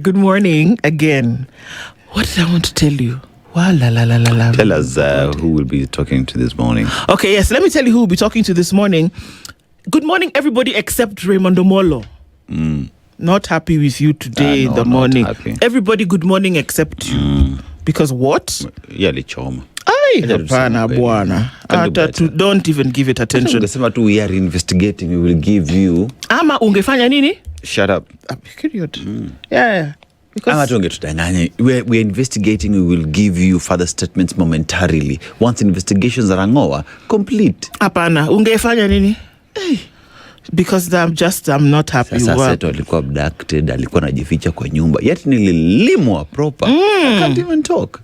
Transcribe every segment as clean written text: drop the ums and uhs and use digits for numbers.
Good morning again. What did I want to tell you? Tell us who will be talking to this morning. Okay, yes, let me tell you who will be talking to this morning. Good morning, everybody except Raymond Omolo. Not happy with you today in the morning. Everybody, good morning except you. Because what? Yeah, lichoma. Don't even give it attention. We are investigating. We will give you. Ama ungefanya nini? Shut up. Period. Yeah. Because we're investigating. We will give you further statements momentarily. Once investigations are over, complete. Apana, ungefanya nini? Because I'm not happy. Sasa alikuwa abducted, alikuwa anajificha kwa nyumba. Yet nililimwa proper. I can't even talk.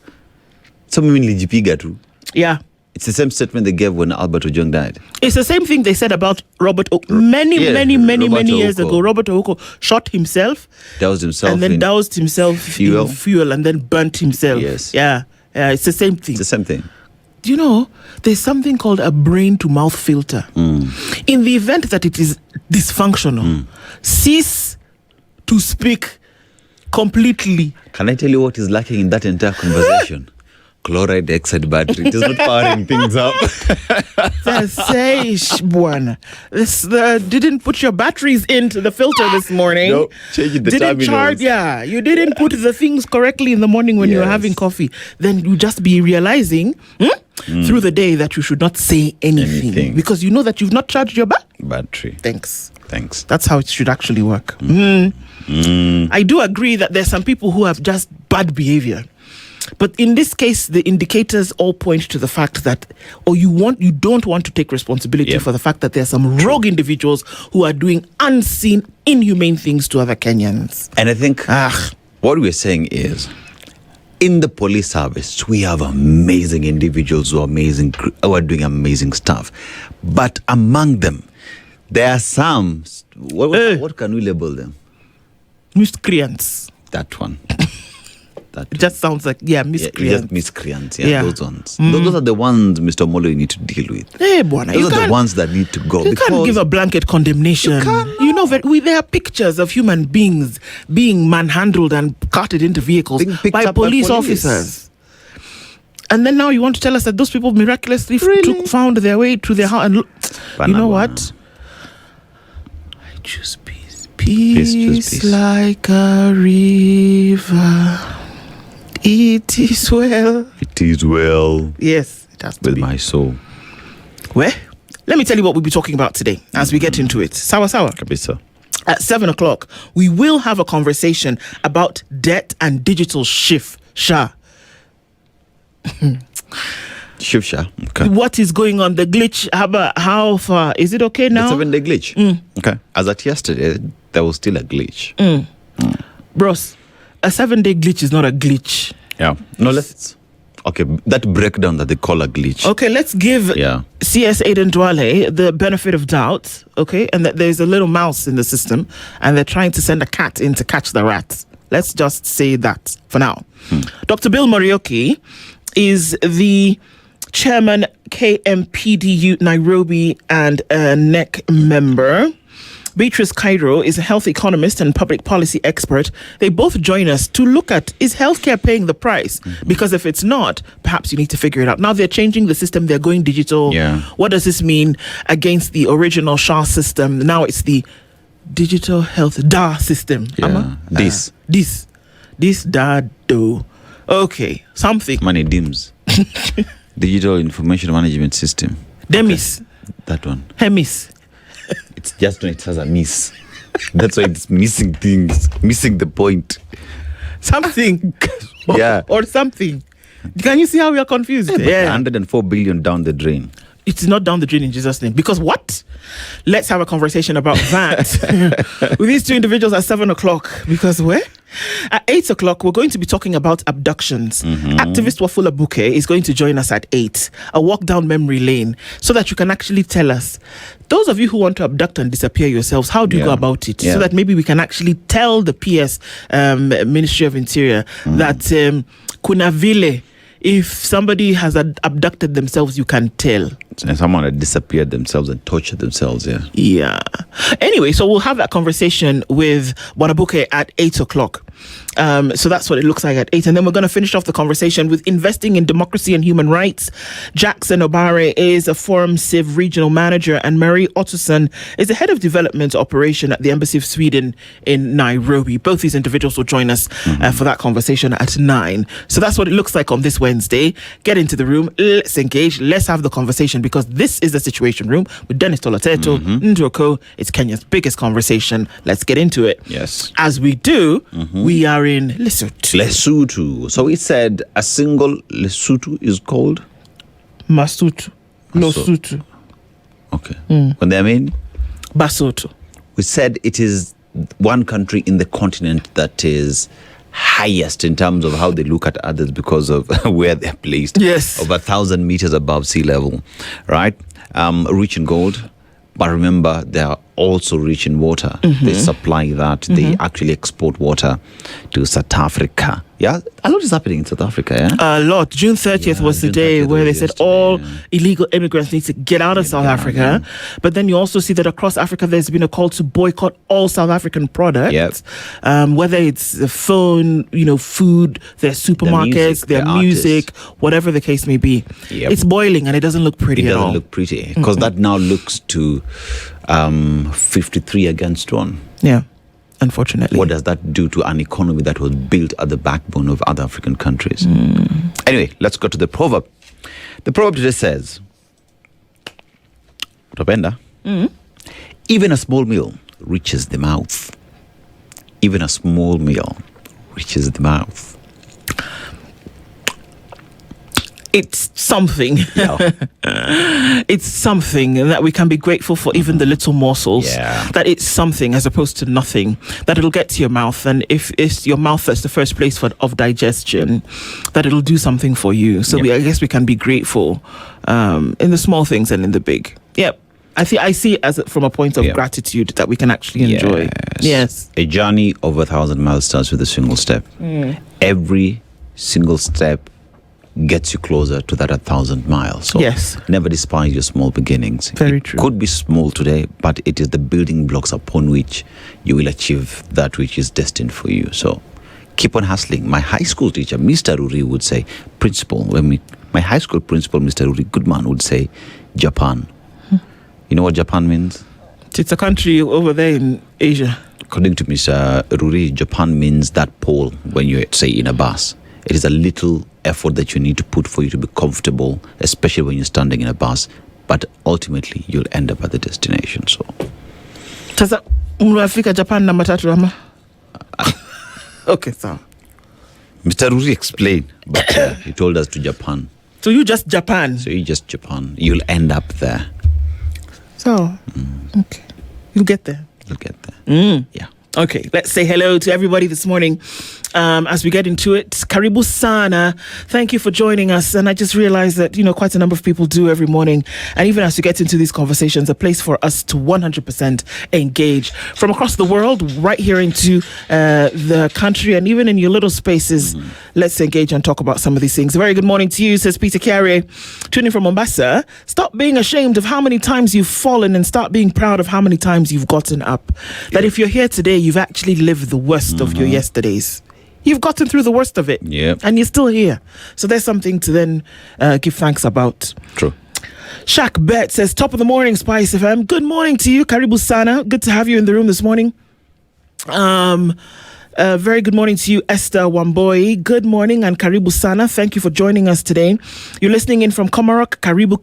So mimi nilijipiga tu. Yeah. It's the same statement they gave when Albert Ojong died. It's the same thing they said about Robert many years ago. Robert Oko shot himself. Doused himself. And then doused himself in fuel and then burnt himself. Yes. Yeah. It's the same thing. It's the same thing. Do you know, there's something called a brain-to-mouth filter. In the event that it is dysfunctional, cease to speak completely. Can I tell you what is lacking in that entire conversation? Chloride dioxide battery. It is not powering things up. Didn't put your batteries into the filter this morning. No, changing the terminals. You didn't put the things correctly in the morning when you were having coffee. Then you just be realizing through the day that you should not say anything. Because you know that you've not charged your battery. Thanks. That's how it should actually work. I do agree that there's some people who have just bad behavior. But in this case, the indicators all point to the fact that, you don't want to take responsibility for the fact that there are some rogue individuals who are doing unseen, inhumane things to other Kenyans. And I think what we're saying is, in the police service, we have amazing individuals who are doing amazing stuff. But among them, there are some, what can we label them? Miscreants. That one. It just sounds like, miscreants. Just miscreants, those ones. Those are the ones, Mr. Molo, you need to deal with. Those are the ones that need to go. You can't give a blanket condemnation. You know, there are pictures of human beings being manhandled and carted into vehicles by police officers. And then now you want to tell us that those people miraculously found their way to their house. And you know what? I choose peace. Peace like a river. It is well. It is well. Yes, it has to with be. My soul. Well, let me tell you what we'll be talking about today as we get into it. Sawa. Kabisa. At 7 o'clock, we will have a conversation about debt and digital Shifsha. Shifsha. Okay. What is going on? The glitch, how far? Is it okay now? The 7-day glitch. Okay. As at yesterday, there was still a glitch. Bros, a 7-day glitch is not a glitch. Yeah. No, okay, that breakdown that they call a glitch. Okay, let's give CS Aiden Dwale the benefit of doubt, okay? And that there's a little mouse in the system and they're trying to send a cat in to catch the rat. Let's just say that for now. Dr. Bill Morioki is the chairman, KMPDU Nairobi and a NEC member. Beatrice Cairo is a health economist and public policy expert. They both join us to look at, is healthcare paying the price? Because if it's not, perhaps you need to figure it out. Now they're changing the system. They're going digital. What does this mean against the original SHA system? Now it's the digital health DA system. This DA do. Okay, something. Money DIMS. Digital Information Management System. DEMIS. Okay. That one. HEMIS. It's just when it has a miss. That's why it's missing things. Missing the point. Something. Or something. Can you see how we are confused? 104 billion down the drain. It's not down the drain in Jesus' name. Because what? Let's have a conversation about that with these two individuals at 7 o'clock. Because where? At 8 o'clock, we're going to be talking about abductions. Activist Wafula Buke is going to join us at 8, a walk down memory lane, so that you can actually tell us, those of you who want to abduct and disappear yourselves, how do you go about it? So that maybe we can actually tell the PS, Ministry of Interior, that kuna vile, if somebody has abducted themselves, you can tell. And someone had disappeared themselves and tortured themselves, Yeah. Anyway, so we'll have that conversation with Wanabuke at 8 o'clock. So that's what it looks like at 8. And then we're going to finish off the conversation with investing in democracy and human rights. Jackson Obare is a Forum Civ regional manager, and Mary Ottoson is the head of development operation at the Embassy of Sweden in Nairobi. Both these individuals will join us for that conversation at 9. So that's what it looks like on this Wednesday. Get into the room. Let's engage. Let's have the conversation, because this is the Situation Room with Dennis Tolateto, Ndroko. It's Kenya's biggest conversation. Let's get into it. Yes. As we do, we are in Lesotho. So it said a single Lesotho is called Masutu. Losutu. Okay. What they mean? Basotho. We said it is one country in the continent that is highest in terms of how they look at others because of where they're placed. Yes. Over 1,000 meters above sea level, right? Rich in gold, but remember they are also rich in water. They supply that. They actually export water to South Africa. Yeah, a lot is happening in South Africa. Yeah, A lot. June 30th was the June day 30th where they was said yesterday, all yeah. illegal immigrants need to get out of South Africa. But then you also see that across Africa, there's been a call to boycott all South African products. Yep. Whether it's the phone, food, their supermarkets, their music, whatever the case may be. Yep. It's boiling and it doesn't look pretty at all. It doesn't look pretty because that now looks to 53 against 1. Yeah. Unfortunately. What does that do to an economy that was built at the backbone of other African countries? Anyway, let's go to the proverb. The proverb today says, Utapenda, even a small meal reaches the mouth. Even a small meal reaches the mouth. It's something. Yeah. It's something that we can be grateful for, even the little morsels. Yeah. That it's something as opposed to nothing. That it'll get to your mouth, and if it's your mouth that's the first place of digestion, that it'll do something for you. So I guess we can be grateful in the small things and in the big. Yep. I see it as from a point of gratitude that we can actually enjoy. Yes. A journey of 1,000 miles starts with a single step. Every single step gets you closer to that 1,000 miles. So never despise your small beginnings. Very true. It could be small today, but it is the building blocks upon which you will achieve that which is destined for you. So keep on hustling. My high school teacher, Mr. Ruri, would say, my high school principal, Mr. Ruri Goodman, would say, Japan. You know what Japan means? It's a country over there in Asia. According to Mr. Ruri, Japan means that pole when you're, say, in a bus. It is a little effort that you need to put for you to be comfortable, especially when you're standing in a bus. But ultimately, you'll end up at the destination. So, sasa unafika Japan na matatu ama? Okay, so Mr. Ruri explained, but he told us to Japan. So you just Japan. You'll end up there. So, okay, you'll get there. Yeah. Okay, let's say hello to everybody this morning as we get into it. Karibu sana. Thank you for joining us. And I just realized that, quite a number of people do every morning. And even as we get into these conversations, a place for us to 100% engage from across the world, right here into the country, and even in your little spaces. Let's engage and talk about some of these things. A very good morning to you, says Peter Carey, tuning from Mombasa. Stop being ashamed of how many times you've fallen and start being proud of how many times you've gotten up. That if you're here today, you've actually lived the worst of your yesterdays. You've gotten through the worst of it. And you're still here. So there's something to then give thanks about. True. Shaq Bet says, top of the morning, SpiceFM. Good morning to you, Karibu Sana. Good to have you in the room this morning. Very good morning to you, Esther Wamboi. Good morning and Karibu Sana. Thank you for joining us today. You're listening in from Komarok. Karibu.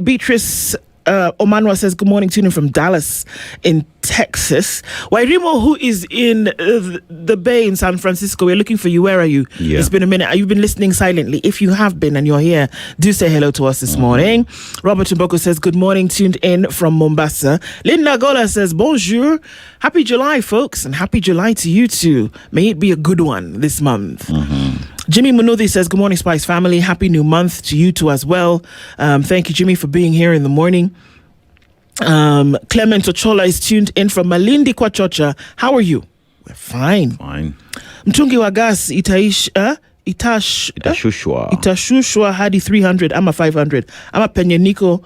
Beatrice Omanwa says, good morning, tuning from Dallas in Texas. Wairimo, who is in the Bay in San Francisco, we're looking for you. Where are you? It's been a minute. You've been listening silently. If you have been and you're here, do say hello to us this morning. Robert Mboko says, good morning, tuned in from Mombasa. Linda Gola says, bonjour. Happy July, folks, and happy July to you too. May it be a good one this month. Jimmy Munuthi says, good morning, Spice family. Happy new month to you too as well. Thank you, Jimmy, for being here in the morning. Clement Ochola is tuned in from Malindi Kwachocha. How are you? We're fine. Mtungi wa gas itashushwa hadi 300 ama 500 ama penye niko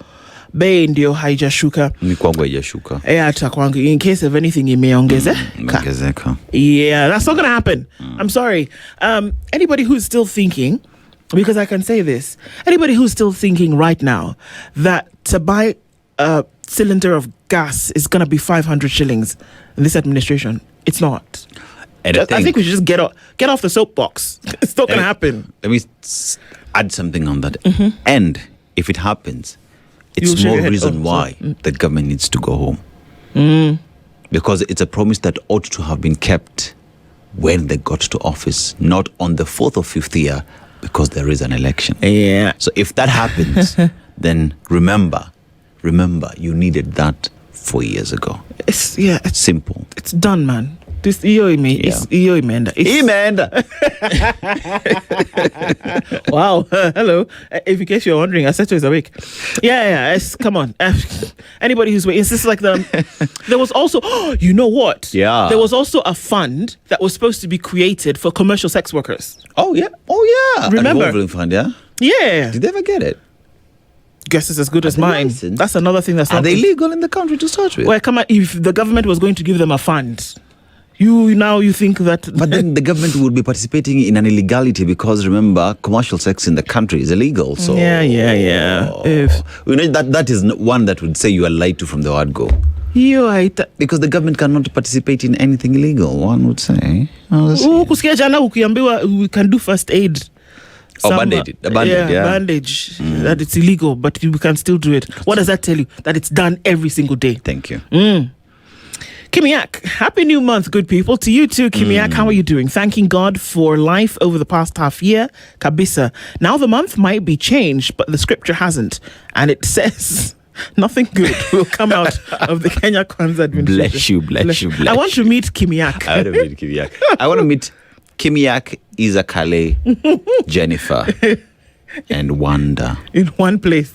bei ndio haijashuka. Ni kwangu haijashuka. Hata kwangu, in case of anything imeongezeka. Yeah, that's not gonna happen. I'm sorry. Anybody who's still thinking, because I can say this, anybody who's still thinking right now that to buy a cylinder of gas is gonna be 500 shillings in this administration, it's not. And I think we should just get off the soapbox. It's not gonna happen. Let me add something on that. And if it happens, it's You'll more reason why the government needs to go home. Because it's a promise that ought to have been kept when they got to office, not on the 4th or 5th year, because there is an election. Yeah. So if that happens, then remember, you needed that 4 years ago. It's simple. It's done, man. This Emenda. Wow. Hello. In case you're wondering, Aseto is awake. Yeah. Come on. Anybody who's waiting, it's just like there was also, you know what? Yeah. There was also a fund that was supposed to be created for commercial sex workers. Oh yeah. Remember? A revolving fund, yeah? Yeah. Did they ever get it? Guess it's as good as mine. Licensed? That's another thing that's Are not they legal in the country to start with? Well, come on, if the government was going to give them a fund, you think that... But then the government would be participating in an illegality because, remember, commercial sex in the country is illegal. So Yeah. That is one that would say you are lied to from the word go. Because the government cannot participate in anything illegal, one would say. Kusikia jana ukiambiwa we can do first aid. Bandage. Bandage. That it's illegal, but we can still do it. What does that tell you? That it's done every single day. Thank you. Kimiak, happy new month, good people. To you too, Kimiak, how are you doing? Thanking God for life over the past half year. Kabisa. Now the month might be changed, but the scripture hasn't. And it says nothing good will come out of the Kenya Kwanzaa administration. Bless you. I want to meet Kimiak. I want to meet Kimiak, Isakale, Jennifer, and Wanda. In one place.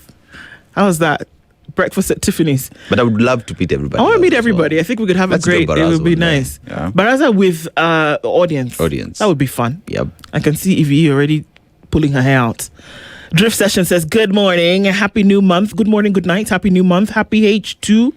How's that? Breakfast at Tiffany's. But I would love to meet everybody. I want to meet everybody. I think we could have a great... It would be nice. Yeah. Baraza with audience. That would be fun. Yep. I can see Evie already pulling her hair out. Drift Session says, good morning. Happy new month. Good morning, good night. Happy new month. Happy H2.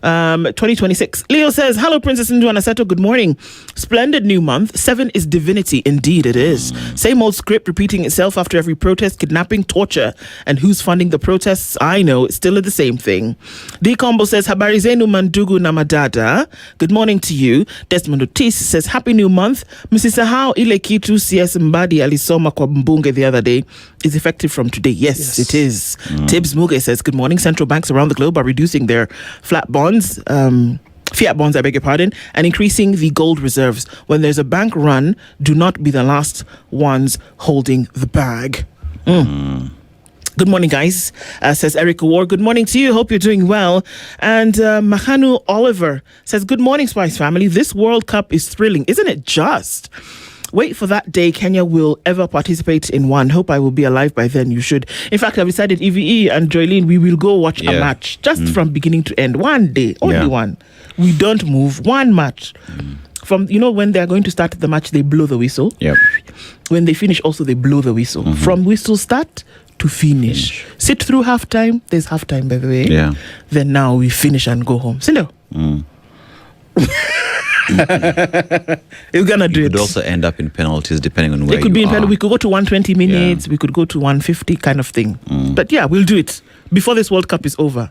2026. Leo says, hello, Princess Ndu Anaseto. Good morning. Splendid new month. 7 is divinity. Indeed, it is. Same old script repeating itself after every protest, kidnapping, torture. And who's funding the protests? I know. It's still the same thing. D Combo says, habari zenu mandugu na madada. Good morning to you. Desmond Otis says, happy new month. Msisahau ile kitu CS Mbadi alisoma kwa mbunge the other day is effective from today. Yes. It is. Tibbs Muge says, good morning. Central banks around the globe are reducing their flat bonds, fiat bonds, I beg your pardon, and increasing the gold reserves. When there's a bank run, do not be the last ones holding the bag. Good morning, guys, says Eric Ward. Good morning to you. Hope you're doing well. And Mahanu Oliver says, good morning, Spice family. This World Cup is thrilling. Isn't it just? Wait for that day Kenya will ever participate in one. Hope I will be alive by then. You should. In fact, I've decided EVE and Joylene, we will go watch a match just from beginning to end. One day, only one. We don't move. One match. From, when they're going to start the match, they blow the whistle. Yep. When they finish, also they blow the whistle. From whistle start to finish. Sit through halftime. There's halftime, by the way. Yeah. Then now we finish and go home. Sindo. It's gonna do it. It could also end up in penalties depending on where it could be in are. We could go to 120 minutes. We could go to 150 kind of thing. But yeah, we'll do it before this World Cup is over.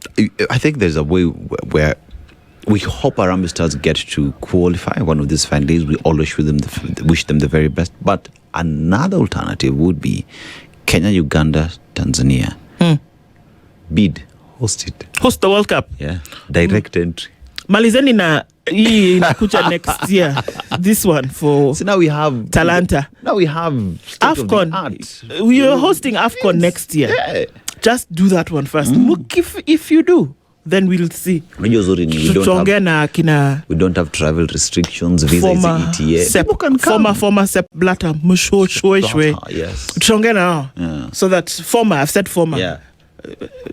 I think there's a way where we hope Harambee Stars get to qualify one of these fine days. We always wish them the very best. But another alternative would be Kenya, Uganda, Tanzania. Bid, host the World Cup. Yeah, direct entry. Malizeni na hii inakuja next year. This one for so now we have Talanta. Now we have AFCON. We are hosting AFCON next year. Yeah. Just do that one first. If you do, then we'll see. We don't have travel restrictions, visa is ETA. Former Sepp Blatter. Yes. So that former, I've said former. Yeah.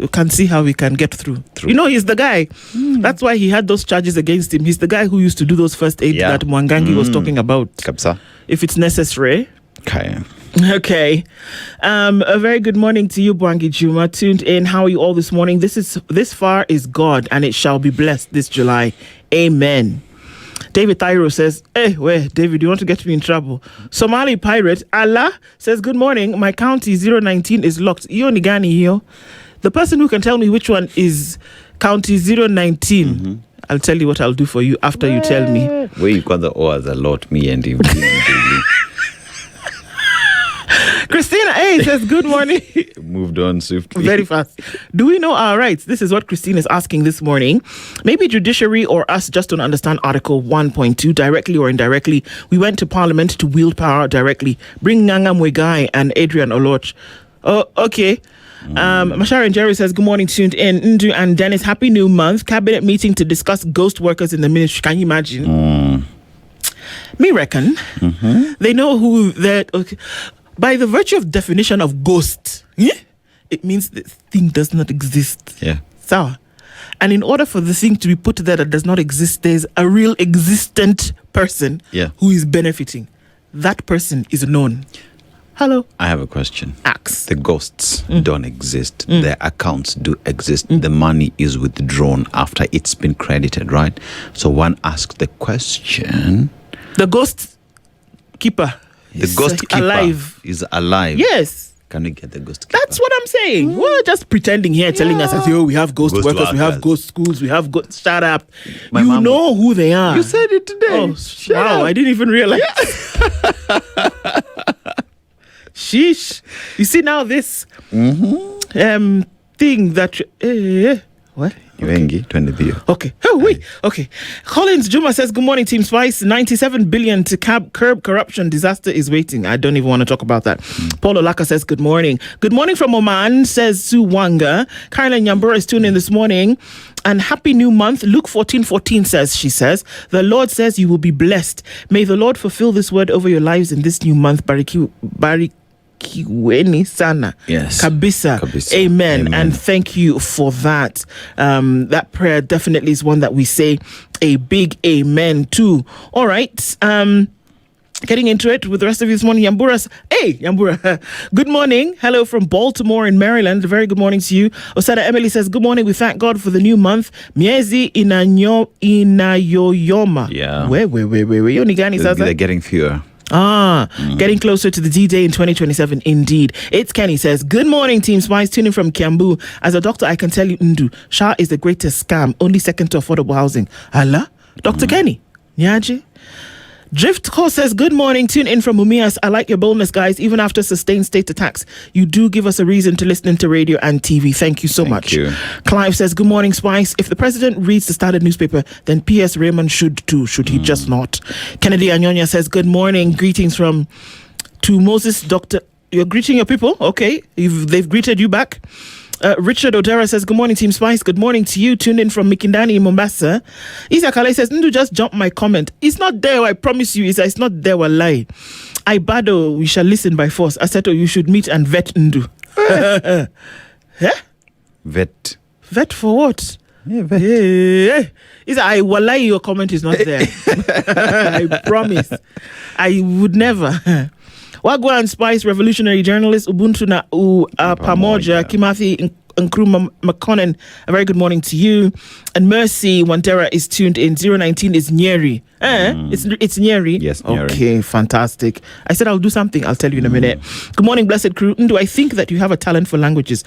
You can see how we can get through. He's the guy. That's why he had those charges against him. He's the guy who used to do those first aid that Mwangangi was talking about. Kapsa. If it's necessary. Okay. Okay. A very good morning to you, Bwangi Juma. Tuned in. How are you all this morning? This far is God, and it shall be blessed this July. Amen. David Thyro says, hey, wait, David, you want to get me in trouble? Somali pirate Allah says, good morning. My county 019 is locked. Iyo nigani hiyo? The person who can tell me which one is county 019, I'll tell you what I'll do for you after you tell me. Where you got the as a lot, me and you. Christina A says, good morning. Moved on swiftly. Very fast. Do we know our rights? This is what Christine is asking this morning. Maybe judiciary or us just don't understand Article 1.2 directly or indirectly. We went to Parliament to wield power directly. Bring Nganga Mwegai and Adrian Oloch. Oh, okay. Mashara and Jerry says, good morning, tuned in. Ndu and Dennis, happy new month. Cabinet meeting to discuss ghost workers in the ministry. Can you imagine? Me reckon. They know who that. Okay. By the virtue of definition of ghost, it means the thing does not exist. Yeah. So, and in order for the thing to be put there that does not exist, there's a real existent person who is benefiting. That person is known. Hello. I have a question. Axe. The ghosts don't exist. Their accounts do exist. The money is withdrawn after it's been credited, right? So one asks the question. The ghost keeper. The ghost keeper is alive. Yes. Can we get the ghost keeper? That's what I'm saying. We're just pretending here, telling us that, we have ghost workers, we have ghost schools, we have ghost... Shut up. My you mom know who they are. You said it today. Oh, wow. I didn't even realize. Sheesh. You see now this thing that... what? Okay. Oh, wait. Okay. Collins Juma says, good morning, Team Spice. 97 billion to curb corruption. Disaster is waiting. I don't even want to talk about that. Paul Olaka says, good morning. Good morning from Oman, says Sue Wanga. Caroline Nyambura is tuning in this morning. And happy new month. Luke 14:14 says, the Lord says you will be blessed. May the Lord fulfill this word over your lives in this new month. Kiweni sana. Yes. Kabisa. Amen. And thank you for that. That prayer definitely is one that we say a big amen to. All right. Getting into it with the rest of you this morning. Yambura. Good morning. Hello from Baltimore in Maryland. A very good morning to you. Osada Emily says, good morning. We thank God for the new month. Miezi inayoyoma. Yeah. Where? Yonigani says they're getting fewer. Getting closer to the D-Day in 2027, indeed. It's Kenny says, good morning, Team Spice, tuning from Kiambu. As a doctor, I can tell you, Ndu, SHA is the greatest scam, only second to affordable housing. Allah? Dr. Kenny? Nyaji? Drift Call says, good morning, tune in from Mumias. I like your boldness, guys. Even after sustained state attacks, you do give us a reason to listen to radio and TV. Thank you so much. You. Clive says, good morning, Spice. If the president reads the Standard newspaper, then P.S. Raymond should too. Should he just not? Kennedy Anyonya says, good morning. Greetings to Moses, Doctor. You're greeting your people? Okay. They've greeted you back. Richard Odera says, good morning, Team Spice. Good morning to you. Tuned in from Mikindani in Mombasa. Isa Kale says, Ndu, just jump my comment. It's not there, I promise you. Isa, it's not there, wallahi. I bado, we shall listen by force. Aseto, you should meet and vet Ndu. Vet. Vet for what? Yeah, vet. Isa, wallahi, your comment is not there. I promise. I would never. Wagwan Spice, revolutionary journalist, Ubuntu na Pamoja, Kimathi Nkrumah McConnell, a very good morning to you. And Mercy Wantera is tuned in. 019 is Nyeri. It's Nyeri? Yes, Nyeri. Okay, fantastic. I said I'll do something. I'll tell you in a minute. Good morning, blessed crew. Do I think that you have a talent for languages?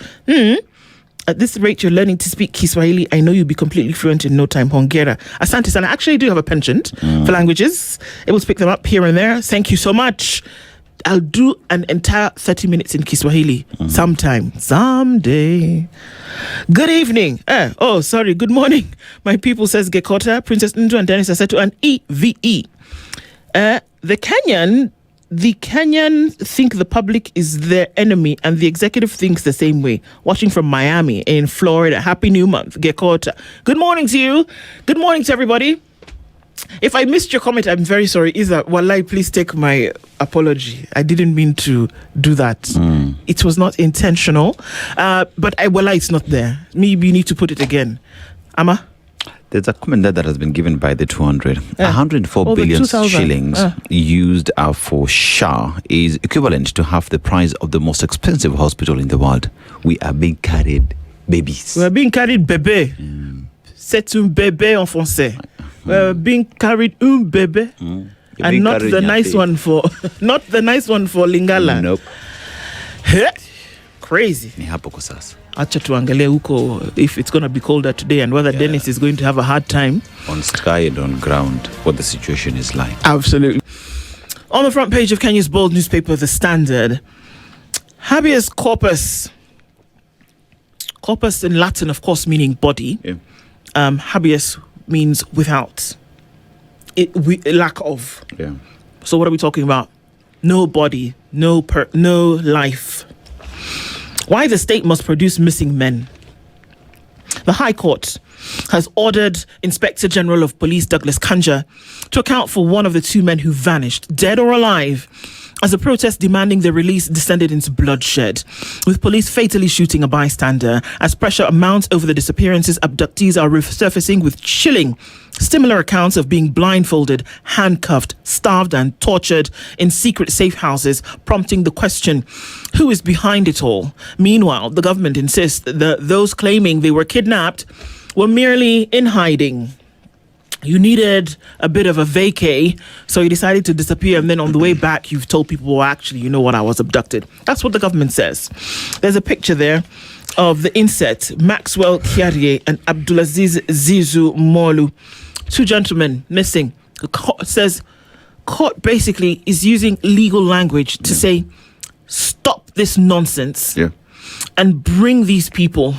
At this rate, you're learning to speak Kiswahili. I know you'll be completely fluent in no time. Hongera. Asante sana. I actually do have a penchant for languages. Able to pick them up here and there. Thank you so much. I'll do an entire 30 minutes in Kiswahili someday. Good evening. Good morning. My people, says Gekota, Princess Ndu and Dennis Asetu and EVE. The Kenyan think the public is their enemy and the executive thinks the same way. Watching from Miami in Florida. Happy new month, Gekota. Good morning to you. Good morning to everybody. If I missed your comment, I'm very sorry. Isa, wallahi, please take my apology. I didn't mean to do that. It was not intentional. But wallahi, it's not there. Maybe you need to put it again. Amma? There's a comment there that has been given by the 200. Yeah. 104 Over billion 2,000. shillings used for SHA is equivalent to half the price of the most expensive hospital in the world. We are being carried babies. We're being carried bébé. C'est un bébé en français. We're being carried un bébé. And not the nice one for not the nice one for Lingala. Nope. Crazy. Ni hapo kwa sasa. Acha tuangalie huko if it's going to be colder today and whether Dennis is going to have a hard time. On sky and on ground, what the situation is like. Absolutely. On the front page of Kenya's bold newspaper, The Standard, habeas corpus. Corpus in Latin, of course, meaning body. Yeah. Habeas means without. Lack of. Yeah. So what are we talking about? No body, no life. Why the state must produce missing men. The High Court has ordered Inspector General of Police Douglas Kanja to account for one of the two men who vanished, dead or alive, as a protest demanding their release descended into bloodshed, with police fatally shooting a bystander. As pressure mounts over the disappearances, abductees are resurfacing with chilling, similar accounts of being blindfolded, handcuffed, starved and tortured in secret safe houses, prompting the question, who is behind it all? Meanwhile, the government insists that those claiming they were kidnapped were merely in hiding. You needed a bit of a vacay, so you decided to disappear, and then on the way back, you've told people, well, actually, you know what, I was abducted. That's what the government says. There's a picture there of the inset, Maxwell Kiarie and Abdulaziz Zizu Molu. Two gentlemen missing. The court says, court basically is using legal language to say, stop this nonsense and bring these people.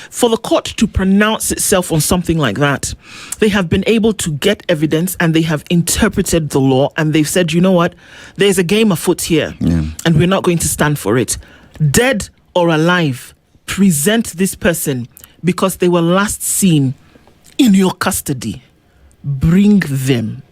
For the court to pronounce itself on something like that, they have been able to get evidence and they have interpreted the law and they've said, you know what, there's a game afoot here and we're not going to stand for it. Dead or alive, present this person because they were last seen in your custody. Bring them.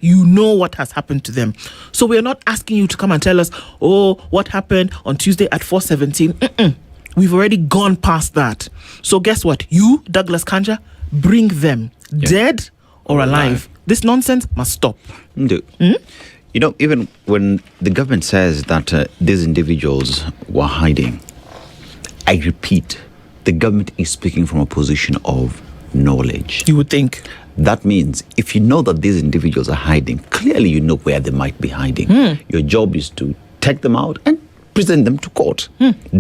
You know what has happened to them. So we're not asking you to come and tell us, oh, what happened on Tuesday at 4:17. We've already gone past that. So guess what? You, Douglas Kanja, bring them, dead or alive. This nonsense must stop. You know, even when the government says that these individuals were hiding, I repeat, the government is speaking from a position of knowledge. You would think. That means if you know that these individuals are hiding, clearly you know where they might be hiding. Your job is to take them out and present them to court.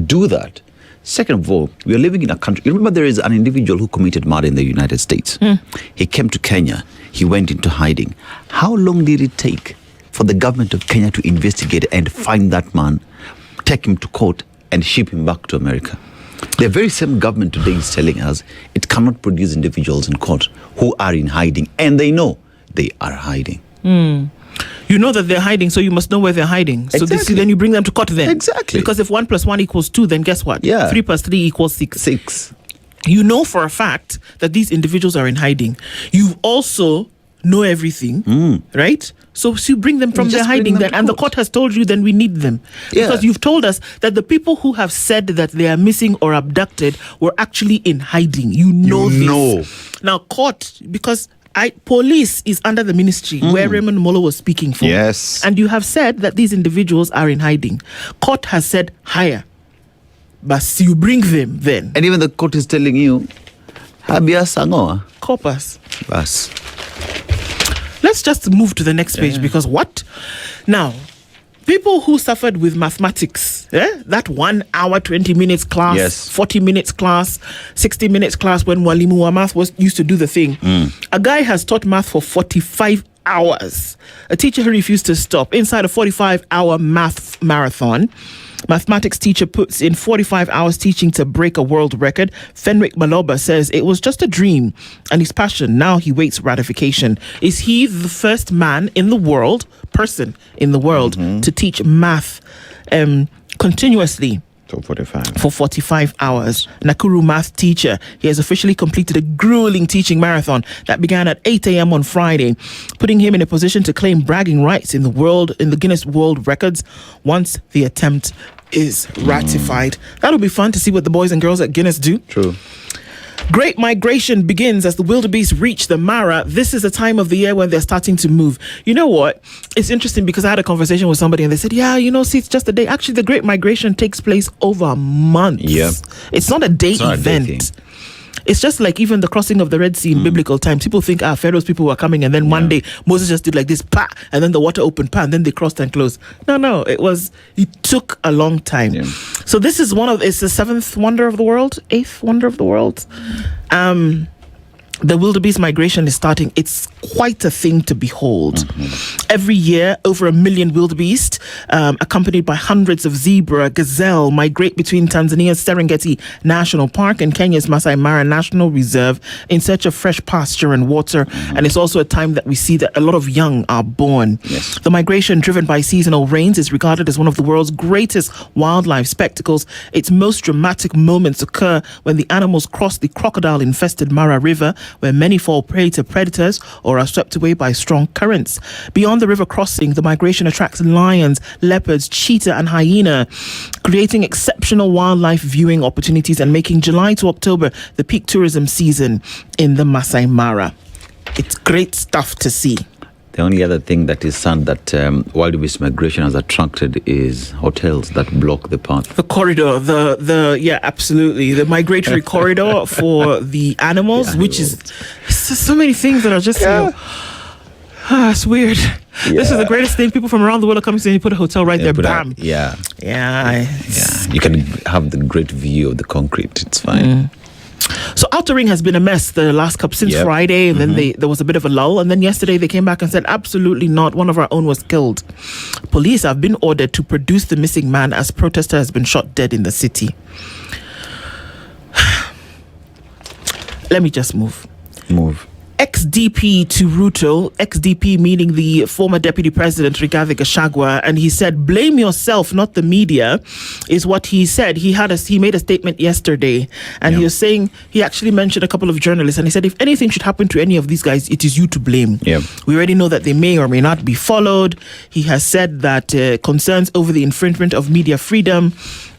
Do that. Second of all, we are living in a country. You remember there is an individual who committed murder in the United States. He came to Kenya. He went into hiding. How long did it take for the government of Kenya to investigate and find that man, take him to court and ship him back to America? The very same government today is telling us it cannot produce individuals in court who are in hiding, and they know they are hiding. You know that they're hiding, so you must know where they're hiding. So then you bring them to court then. Exactly. Because if 1 + 1 = 2, then guess what? 3 + 3 = 6. You know for a fact that these individuals are in hiding. You also know everything, right? So you bring them from their hiding then. And the court has told you then we need them. Because you've told us that the people who have said that they are missing or abducted were actually in hiding. You know this. Now court, because police is under the ministry where Raymond Molo was speaking for. Yes. And you have said that these individuals are in hiding. Court has said higher. But you bring them then. And even the court is telling you, habeas sangoa. Corpus. Bas. Let's just move to the next page because what? Now, people who suffered with mathematics, that 1 hour, 20 minutes class, 40 minutes class, 60 minutes class when Walimu wa math used to do the thing. A guy has taught math for 45 hours. A teacher who refused to stop inside a 45-hour math marathon. Mathematics teacher puts in 45 hours teaching to break a world record. Fenwick Maloba says it was just a dream and his passion. Now he waits ratification. Is he the first person in the world to teach math continuously? For 45 hours. Nakuru math teacher. He has officially completed a grueling teaching marathon that began at 8 a.m. on Friday, putting him in a position to claim bragging rights in the Guinness World Records once the attempt is ratified. That'll be fun to see what the boys and girls at Guinness do. True. Great migration begins as the wildebeest reach the Mara. This is the time of the year when they're starting to move. You know what? It's interesting because I had a conversation with somebody and they said, yeah, see, it's just a day. Actually, the great migration takes place over months. Yep. It's not a day event. It's just like even the crossing of the Red Sea in biblical times. People think, Pharaoh's people were coming, and then one day Moses just did like this, and then the water opened, and then they crossed and closed. No, it took a long time. Yeah. So this is it's the seventh wonder of the world, eighth wonder of the world. The wildebeest migration is starting. It's quite a thing to behold. Every year, over 1 million wildebeest, accompanied by hundreds of zebra, gazelle, migrate between Tanzania's Serengeti National Park and Kenya's Masai Mara National Reserve in search of fresh pasture and water. And it's also a time that we see that a lot of young are born. Yes. The migration, driven by seasonal rains, is regarded as one of the world's greatest wildlife spectacles. Its most dramatic moments occur when the animals cross the crocodile-infested Mara River, where many fall prey to predators or are swept away by strong currents. Beyond the river crossing, the migration attracts lions, leopards, cheetah, and hyena, creating exceptional wildlife viewing opportunities and making July to October the peak tourism season in the Masai Mara. It's great stuff to see. The only other thing that is sad that wildebeest migration has attracted is hotels that block the path. The corridor, absolutely. The migratory corridor for the animals, which is so many things that are just, it's weird. Yeah. This is the greatest thing. People from around the world are coming to you put a hotel right there, bam. Yeah. You can have the great view of the concrete. It's fine. So Outer Ring has been a mess the last couple since Friday, and then there was a bit of a lull, and then yesterday they came back and said absolutely not, one of our own was killed. Police have been ordered to produce the missing man as protester has been shot dead in the city. Let me just move. Ex-DP to Ruto, ex-DP meaning the former deputy president Rigathi Gachagua, and he said, blame yourself, not the media, is what he said. He made a statement yesterday, and he was saying, he actually mentioned a couple of journalists, and he said, if anything should happen to any of these guys, it is you to blame. We already know that they may or may not be followed. He has said that concerns over the infringement of media freedom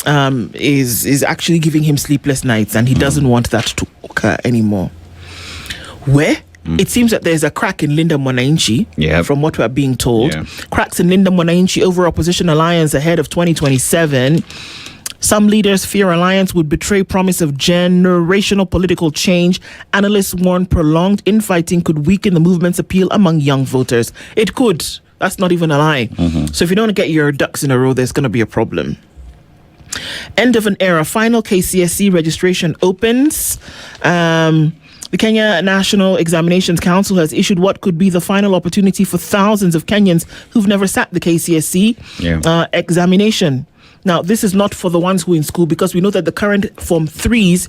is actually giving him sleepless nights, and he doesn't want that to occur anymore. Where? It seems that there's a crack in Linda Mwananchi, from what we're being told. Cracks in Linda Mwananchi over opposition alliance ahead of 2027. Some leaders fear alliance would betray promise of generational political change. Analysts warn prolonged infighting could weaken the movement's appeal among young voters. It could. That's not even a lie. So if you don't get your ducks in a row, there's going to be a problem. End of an era. Final KCSE registration opens. The Kenya National Examinations Council has issued what could be the final opportunity for thousands of Kenyans who've never sat the KCSE examination. Now, this is not for the ones who are in school, because we know that the current Form 3s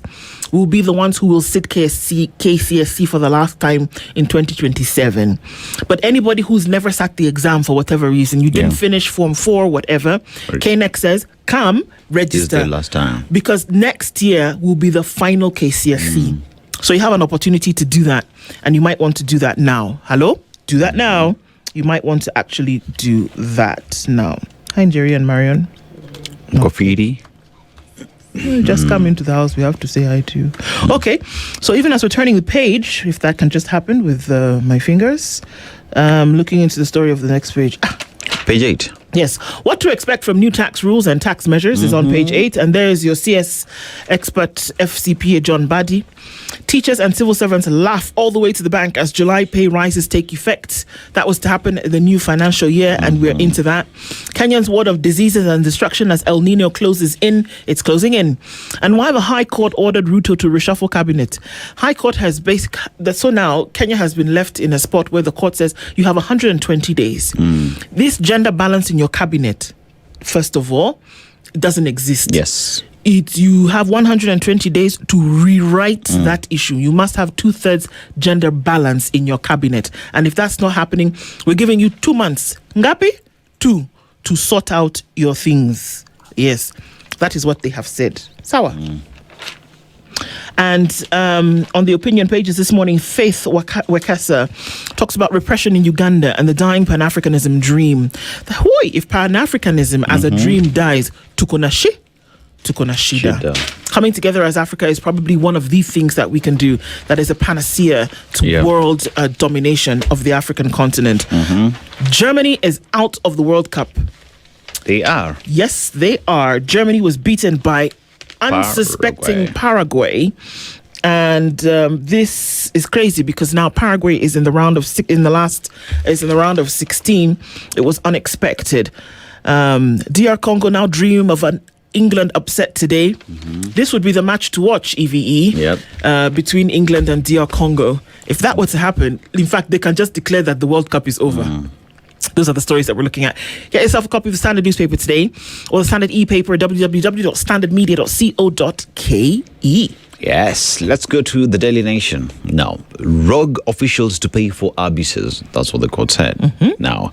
will be the ones who will sit KCSE for the last time in 2027. But anybody who's never sat the exam for whatever reason, you didn't finish Form 4, whatever, KNEC says, come, register. This is the last time. Because next year will be the final KCSE. So you have an opportunity to do that, and you might want to do that now. Hello? Do that now. You might want to actually do that now. Hi, Jerry and Marion. Graffiti. Just come into the house. We have to say hi to you. Okay. So even as we're turning the page, if that can just happen with my fingers, looking into the story of the next page. Page 8. Yes. What to expect from new tax rules and tax measures is on page 8. And there is your CS expert FCPA John Baddy. Teachers and civil servants laugh all the way to the bank as July pay rises take effect. That was to happen in the new financial year, and we're into that. Kenya's ward of diseases and destruction as El Nino closes in. It's closing in. And why the High Court ordered Ruto to reshuffle cabinet. High Court has so now Kenya has been left in a spot where the court says you have 120 days. This gender balance in your cabinet, first of all, doesn't exist. Yes. You have 120 days to rewrite that issue. You must have 2/3 gender balance in your cabinet. And if that's not happening, we're giving you 2 months. Ngapi? 2 to sort out your things. Yes, that is what they have said. Sawa. And on the opinion pages this morning, Faith Wekesa talks about repression in Uganda and the dying Pan-Africanism dream. If Pan-Africanism as a dream dies, tuko na shi. tuko na shida. Coming together as Africa is probably one of the things that we can do that is a panacea to world domination of the African continent. Germany is out of the World Cup. They are. Yes, they are. Germany was beaten by unsuspecting Paraguay. And this is crazy because now Paraguay is in the round of 16. It was unexpected. DR Congo now dream of an England upset today. This would be the match to watch, EVE, between England and DR Congo. If that were to happen, in fact, they can just declare that the World Cup is over. Those are the stories that we're looking at. Get yourself a copy of the Standard newspaper today, or the Standard e-paper, www.standardmedia.co.ke. Yes, let's go to the Daily Nation. Now, rogue officials to pay for abuses. That's what the court said. Now,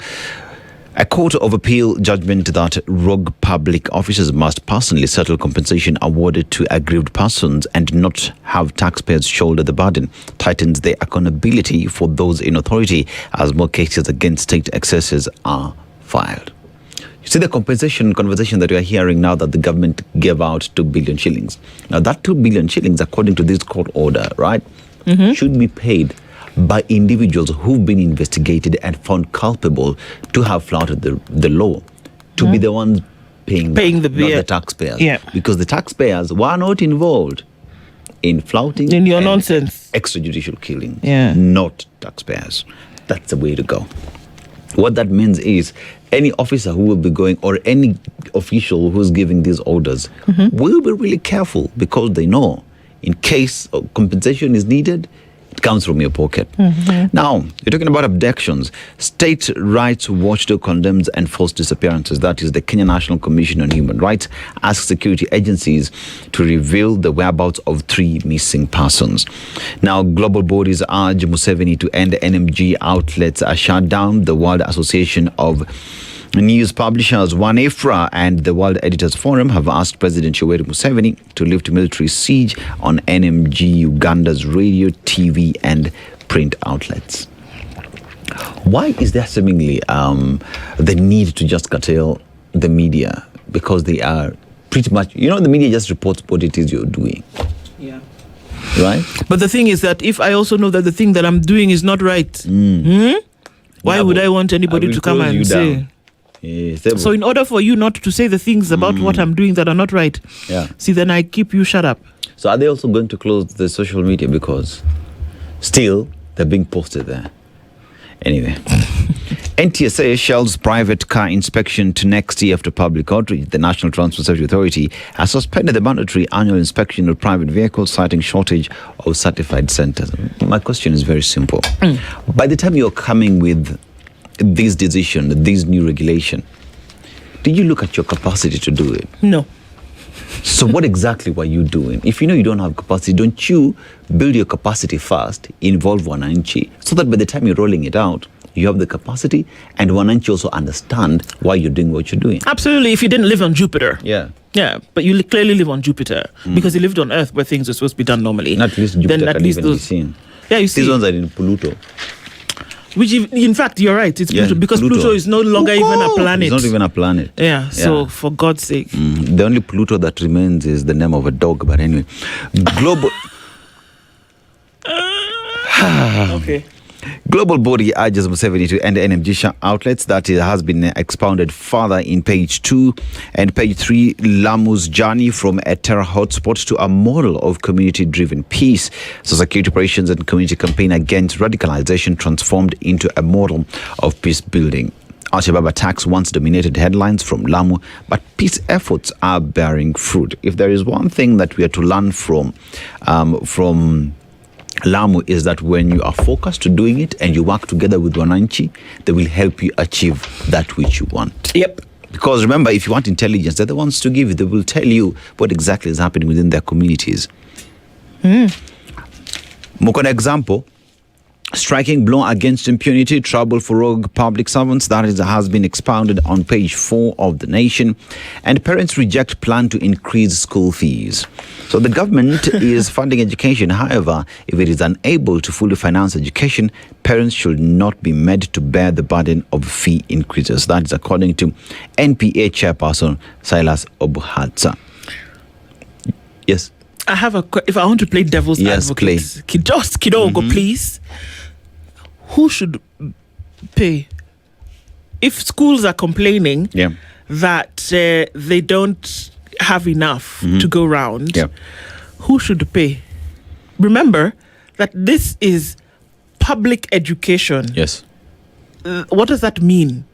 a court of appeal judgment that rogue public officers must personally settle compensation awarded to aggrieved persons and not have taxpayers shoulder the burden tightens the accountability for those in authority as more cases against state excesses are filed. You see the compensation conversation that we are hearing now that the government gave out 2 billion shillings. Now that 2 billion shillings, according to this court order, right, should be paid by individuals who've been investigated and found culpable to have flouted the law, to be the ones paying the bill, not the taxpayers. Because the taxpayers were not involved in flouting in your nonsense extrajudicial killing, not taxpayers. That's the way to go. What that means is any officer who will be going, or any official who's giving these orders, will be really careful because they know in case compensation is needed, it comes from your pocket. Now, you're talking about abductions. State Rights Watchdog condemns enforced disappearances. That is, the Kenya National Commission on Human Rights asks security agencies to reveal the whereabouts of 3 missing persons. Now, global bodies urge Museveni to end NMG outlets shut down. The World Association of News Publishers, WANEFRA, and the World Editors Forum have asked President Yoweri Museveni to lift military siege on NMG Uganda's radio, TV, and print outlets. Why is there seemingly the need to just curtail the media? Because they are pretty much, the media just reports what it is you're doing. Right? But the thing is that if I also know that the thing that I'm doing is not right, why would I want anybody to come and say? So in order for you not to say the things about what I'm doing that are not right, see, then I keep you shut up. So are they also going to close the social media because still they're being posted there? Anyway, NTSA shelves private car inspection to next year after public outreach. The National Transport Safety Authority has suspended the mandatory annual inspection of private vehicles, citing shortage of certified centers. My question is very simple. By the time you're coming with this decision, this new regulation, did you look at your capacity to do it? No. So what exactly were you doing? If you know you don't have capacity, don't you build your capacity first, involve Wananchi, so that by the time you're rolling it out, you have the capacity and Wananchi also understand why you're doing what you're doing? Absolutely. If you didn't live on Jupiter. Yeah, but you clearly live on Jupiter because you lived on Earth where things are supposed to be done normally. At least Jupiter then at least even be seen. Yeah, you see. These ones are in Pluto. Which, in fact, you're right. It's Pluto, because Pluto is no longer even a planet. It's not even a planet. So for God's sake. The only Pluto that remains is the name of a dog. But anyway, global... Okay. Global body urges Museveni to end NMG outlets. That has been expounded further in page 2 and page 3. Lamu's journey from a terror hotspot to a model of community-driven peace. So security operations and community campaign against radicalization transformed into a model of peace building. Al-Shabaab attacks once dominated headlines from Lamu, but peace efforts are bearing fruit. If there is one thing that we are to learn from Lamu, is that when you are focused to doing it and you work together with Wananchi, they will help you achieve that which you want. Yep. Because remember, if you want intelligence, they're the ones to give you. They will tell you what exactly is happening within their communities. Mukona example, striking blow against impunity, trouble for rogue public servants. That has been expounded on page 4 of The Nation. And parents reject plan to increase school fees. So the government is funding education. However, if it is unable to fully finance education, parents should not be made to bear the burden of fee increases. That is according to NPA chairperson Silas Obuhatsa. Yes. I have if I want to play devil's advocate, play. Just Kidogo, please. Who should pay? If schools are complaining that they don't have enough to go round, who should pay? Remember that this is public education. Yes. What does that mean?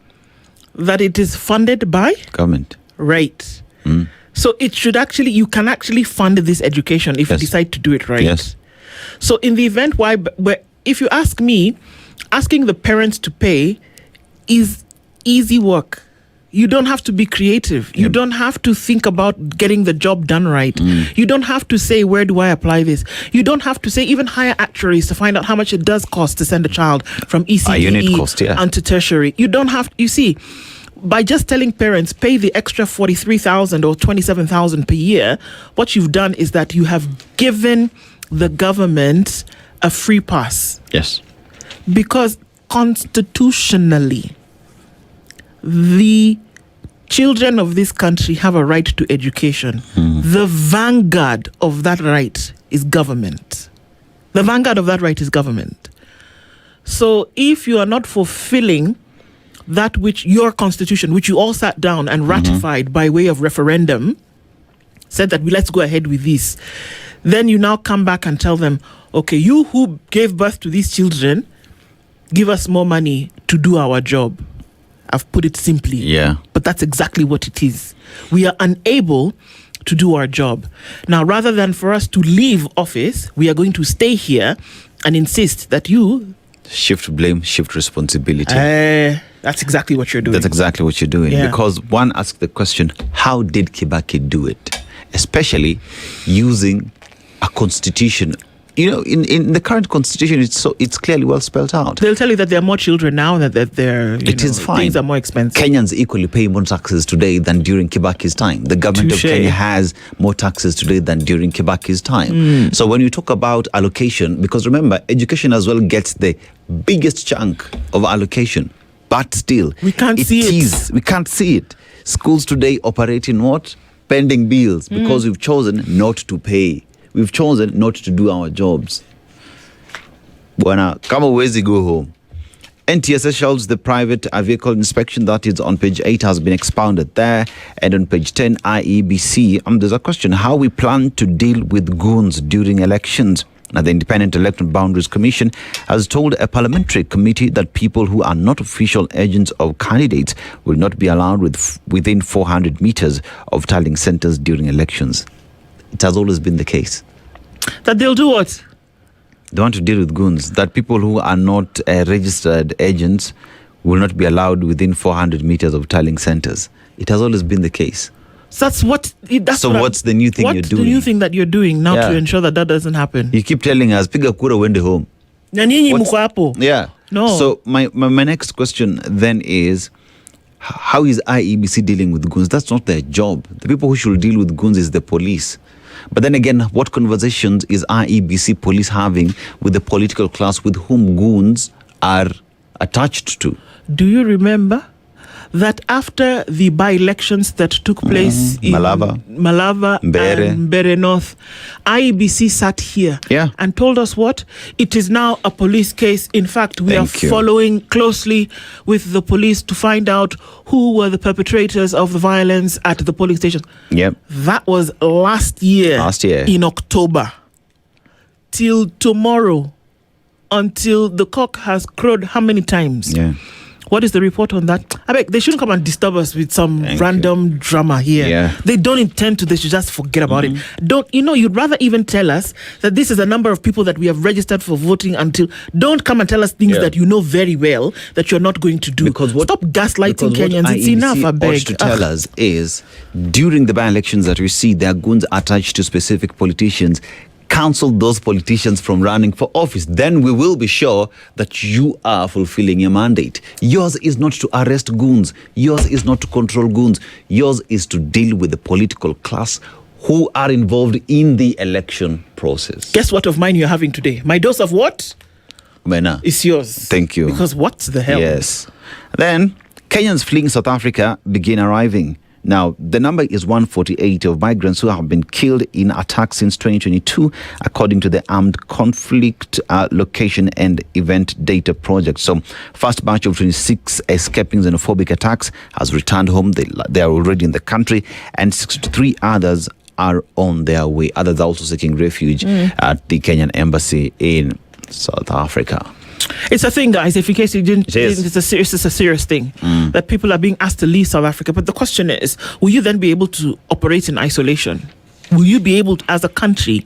That it is funded by? Government. Right. So it should you can actually fund this education if you decide to do it right. Yes. So in the event if you ask me, asking the parents to pay is easy work. You don't have to be creative. You don't have to think about getting the job done right. You don't have to say, where do I apply this? You don't have to say, even hire actuaries to find out how much it does cost to send a child from ECE onto tertiary. You don't have, you see, by just telling parents, pay the extra 43,000 or 27,000 per year, what you've done is that you have given the government a free pass. Yes. Because constitutionally, the children of this country have a right to education. The vanguard of that right is government. The vanguard of that right is government. So if you are not fulfilling that which your constitution, which you all sat down and ratified by way of referendum, said that let's go ahead with this, then you now come back and tell them, okay, you who gave birth to these children, give us more money to do our job. I've put it simply. Yeah. But that's exactly what it is. We are unable to do our job. Now, rather than for us to leave office, we are going to stay here and insist that you... Shift blame, shift responsibility. That's exactly what you're doing. That's exactly what you're doing. Yeah. Because one asks the question, how did Kibaki do it? Especially using a constitution. You know, in the current constitution, it's clearly well spelled out. They'll tell you that there are more children now, that is fine. Things are more expensive. Kenyans equally pay more taxes today than during Kibaki's time. The government of Kenya has more taxes today than during Kibaki's time. So when you talk about allocation, because remember, education as well gets the biggest chunk of allocation, but still, we can't see it. We can't see it. Schools today operate in what? Pending bills, because we've chosen not to pay. We've chosen not to do our jobs. Bwana, kama huwezi go home. NTSA shelves the private vehicle inspection. That is on page 8 has been expounded there. And on page 10, IEBC, there's a question, how we plan to deal with goons during elections. Now, the Independent Electoral Boundaries Commission has told a parliamentary committee that people who are not official agents of candidates will not be allowed within 400 meters of tallying centers during elections. It has always been the case. That they'll do what? They want to deal with goons. That people who are not registered agents will not be allowed within 400 meters of tallying centers. It has always been the case. So that's what. What's the new thing you're doing? What's the new thing that you're doing now to ensure that doesn't happen? You keep telling us, piga kura wende home. Yeah. No. So my next question then is, how is IEBC dealing with goons? That's not their job. The people who should deal with goons is the police. But then again, what conversations is IEBC police having with the political class with whom goons are attached to? Do you remember that after the by-elections that took place in Malava Mbere. and Mbere North, IEBC sat here and told us what? It is now a police case. In fact, we are following closely with the police to find out who were the perpetrators of the violence at the polling stations. Yep. That was last year in October. Till tomorrow, until the cock has crowed how many times? Yeah. What is the report on that? I beg, they shouldn't come and disturb us with some random drama here. Yeah. They don't intend to. They should just forget about it. You'd rather even tell us that this is a number of people that we have registered for voting until. Don't come and tell us things that you know very well that you're not going to do. Stop gaslighting Kenyans. It's enough, I beg. What to tell us is, during the by-elections that we see, there are goons attached to specific politicians. Counsel those politicians from running for office. Then we will be sure that you are fulfilling your mandate. Yours is not to arrest goons. Yours is not to control goons. Yours is to deal with the political class who are involved in the election process. Guess what of mine you're having today? My dose of what? Mena. It's yours. Thank you. Because what the hell? Yes. Then, Kenyans fleeing South Africa begin arriving. Now, the number is 148 of migrants who have been killed in attacks since 2022, according to the Armed Conflict Location and Event Data Project. So, first batch of 26 escaping xenophobic attacks has returned home. They are already in the country, and 63 others are on their way. Others are also seeking refuge at the Kenyan embassy in South Africa. It's a thing, guys. If in case you didn't, it's a serious thing that people are being asked to leave South Africa. But the question is, will you then be able to operate in isolation? Will you be able to, as a country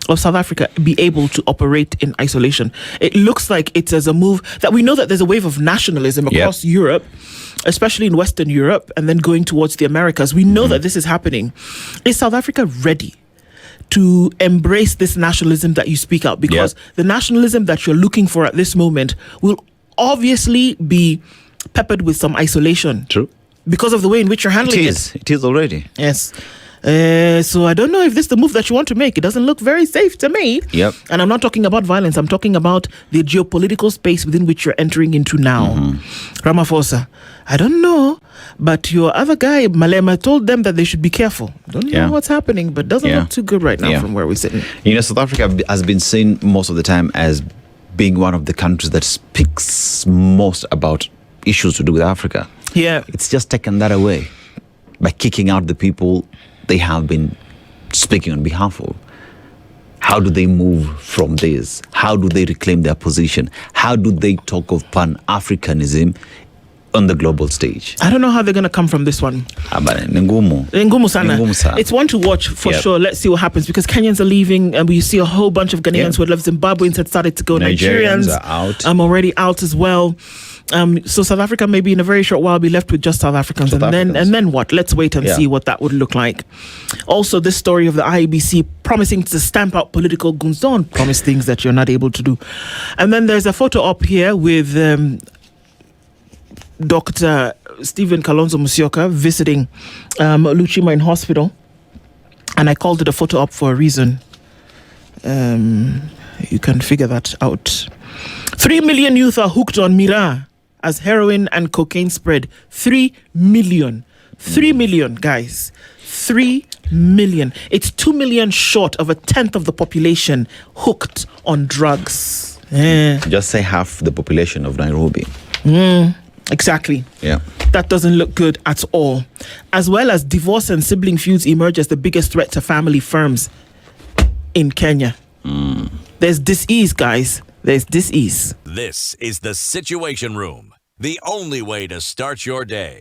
of South Africa, be able to operate in isolation? It looks like it's as a move that we know that there's a wave of nationalism across Europe, especially in Western Europe, and then going towards the Americas. We know that this is happening. Is South Africa ready to embrace this nationalism that you speak out? Because the nationalism that you're looking for at this moment will obviously be peppered with some isolation. True. Because of the way in which you're handling it. It is already. Yes. So I don't know if this is the move that you want to make. It doesn't look very safe to me. Yep. And I'm not talking about violence. I'm talking about the geopolitical space within which you're entering into now. Ramaphosa, I don't know, but your other guy, Malema, told them that they should be careful. Don't know what's happening, but doesn't look too good right now from where we're sitting. You know, South Africa has been seen most of the time as being one of the countries that speaks most about issues to do with Africa. Yeah. It's just taken that away by kicking out the people they have been speaking on behalf of. How do they move from this? How do they reclaim their position? How do they talk of Pan-Africanism on the global stage? I don't know how they're going to come from this one. Ngumu sana. It's one to watch for sure. Let's see what happens, because Kenyans are leaving, and we see a whole bunch of Ghanaians who love Zimbabweans had started to go. Nigerians are out. I'm already out as well. So South Africa maybe in a very short while be left with just South Africans. And then what? Let's wait and see what that would look like. Also, this story of the IEBC promising to stamp out political goons. Don't promise things that you're not able to do. And then there's a photo up here with Dr. Stephen Kalonzo Musyoka visiting Luchima in hospital. And I called it a photo op for a reason. You can figure that out. 3 million youth are hooked on Mira as heroin and cocaine spread. 3 million. 3 million, guys. 3 million. It's 2 million short of a tenth of the population hooked on drugs. Just say half the population of Nairobi. Exactly. Yeah. That doesn't look good at all. As well as divorce and sibling feuds emerge as the biggest threat to family firms in Kenya. There's dis-ease, guys. There's dis-ease. This is the Situation Room, the only way to start your day.